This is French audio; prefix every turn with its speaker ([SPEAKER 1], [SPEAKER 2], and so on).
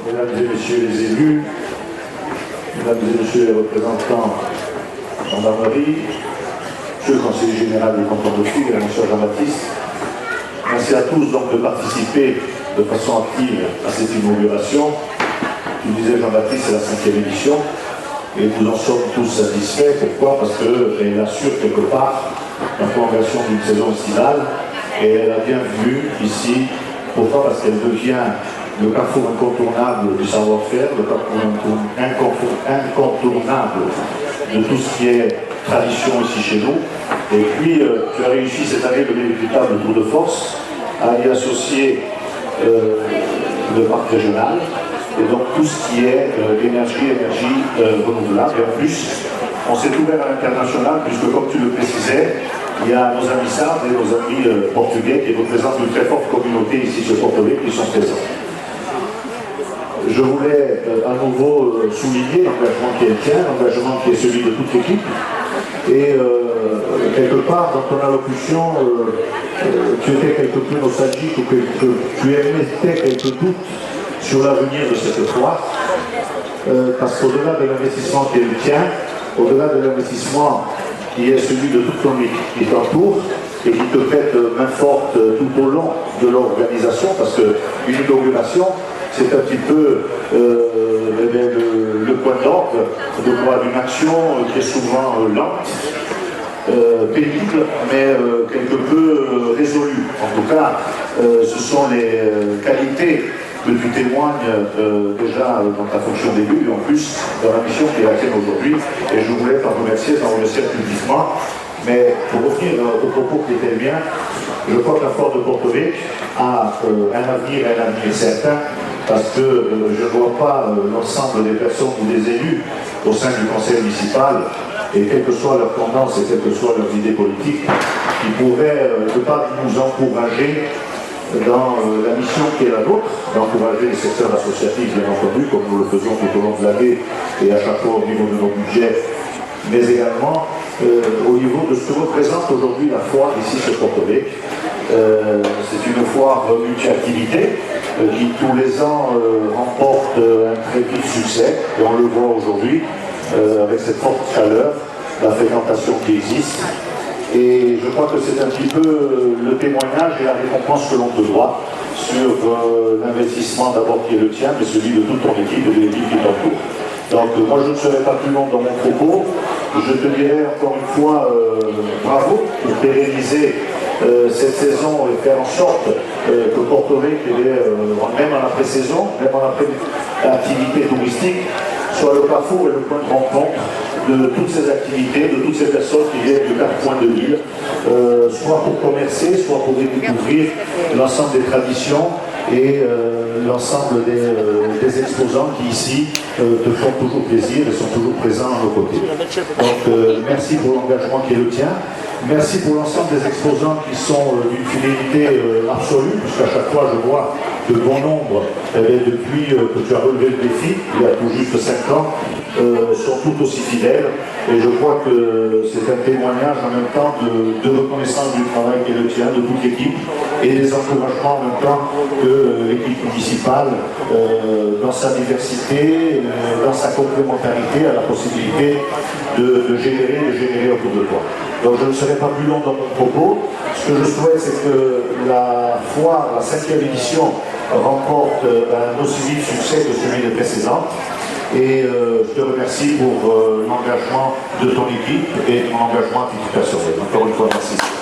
[SPEAKER 1] mesdames et messieurs les élus, mesdames et messieurs les représentants de gendarmerie, monsieur le conseiller général du canton de Figres et monsieur Jean-Baptiste, merci à tous donc de participer de façon active à cette inauguration. Tu disais Jean-Baptiste, c'est la 5e édition et nous en sommes tous satisfaits. Pourquoi? Parce qu'elle assure quelque part la prolongation d'une saison estivale et elle a bien vu ici. Pourquoi? Parce qu'elle devient le carrefour incontournable du savoir-faire, le carrefour incontournable de tout ce qui est tradition ici chez nous. Et puis, tu as réussi cette année le véritable tour de force à y associer le parc régional et donc tout ce qui est énergie renouvelable. Et en plus, on s'est ouvert à l'international puisque, comme tu le précisais, il y a nos amis sardes et nos amis portugais qui représentent une très forte communauté ici sur Porto Vecchio qui sont présents. Je voulais à nouveau souligner l'engagement qui est le tien, l'engagement qui est celui de toute l'équipe. Et quelque part, dans ton allocution, tu étais quelque peu nostalgique ou que tu émettais quelques doutes sur l'avenir de cette foire. Parce qu'au-delà de l'investissement qui est le tien, au-delà de l'investissement qui est celui de toute ton équipe qui t'entoure et qui te prête main forte tout au long de l'organisation, parce qu'une inauguration, c'est un petit peu le point d'orgue d'une action qui est souvent lente, pénible, mais quelque peu résolue. En tout cas, ce sont les qualités que tu témoignes déjà dans ta fonction d'élu et en plus dans la mission qui est la tienne aujourd'hui. Et je voulais t'en remercier publiquement. Mais pour revenir au propos qui était bien, je crois que la foire de Porto Vecchio a un avenir certain, parce que je ne vois pas l'ensemble des personnes ou des élus au sein du conseil municipal, et quelle que soit leur tendance et quelles que soient leurs idées politiques, qui pourraient ne pas nous encourager dans la mission qui est la nôtre, d'encourager les secteurs associatifs, bien entendu, comme nous le faisons tout au long de l'année et à chaque fois au niveau de nos budgets, mais également au niveau de ce que représente aujourd'hui la foire ici sur Porto Vecchio. C'est une foire multi-activité qui tous les ans remporte un très vif succès, et on le voit aujourd'hui avec cette forte chaleur, la fréquentation qui existe. Et je crois que c'est un petit peu le témoignage et la récompense que l'on te doit sur l'investissement d'abord qui est le tien, mais celui de toute ton équipe et de l'équipe qui t'entoure. Donc moi je ne serai pas plus long dans mon propos. Je te dirai encore une fois bravo pour pérenniser cette saison et faire en sorte que Porto Vecchio, même en après-saison, même en après-activité touristique, soit le carrefour et le point de rencontre de toutes ces activités, de toutes ces personnes qui viennent de 4 coins de l'île, soit pour commercer, soit pour découvrir l'ensemble des traditions et l'ensemble des exposants qui ici te font toujours plaisir et sont toujours présents à nos côtés. Donc merci pour l'engagement qui est le tien. Merci pour l'ensemble des exposants qui sont d'une fidélité absolue, puisqu'à chaque fois je vois que bon nombre, depuis que tu as relevé le défi, il y a tout juste 5 ans, sont tout aussi fidèles. Et je crois que c'est un témoignage en même temps de reconnaissance du travail qui est le tien, de toute l'équipe, et des encouragements en même temps que l'équipe municipale, dans sa diversité, dans sa complémentarité, a la possibilité de générer autour de toi. Donc je ne serai pas plus long dans mon propos. Ce que je souhaite, c'est que la foire, la 5e édition, remporte un aussi vif succès que celui des précédentes. Et je te remercie pour l'engagement de ton équipe et ton engagement à titre personnel. Encore une fois, merci.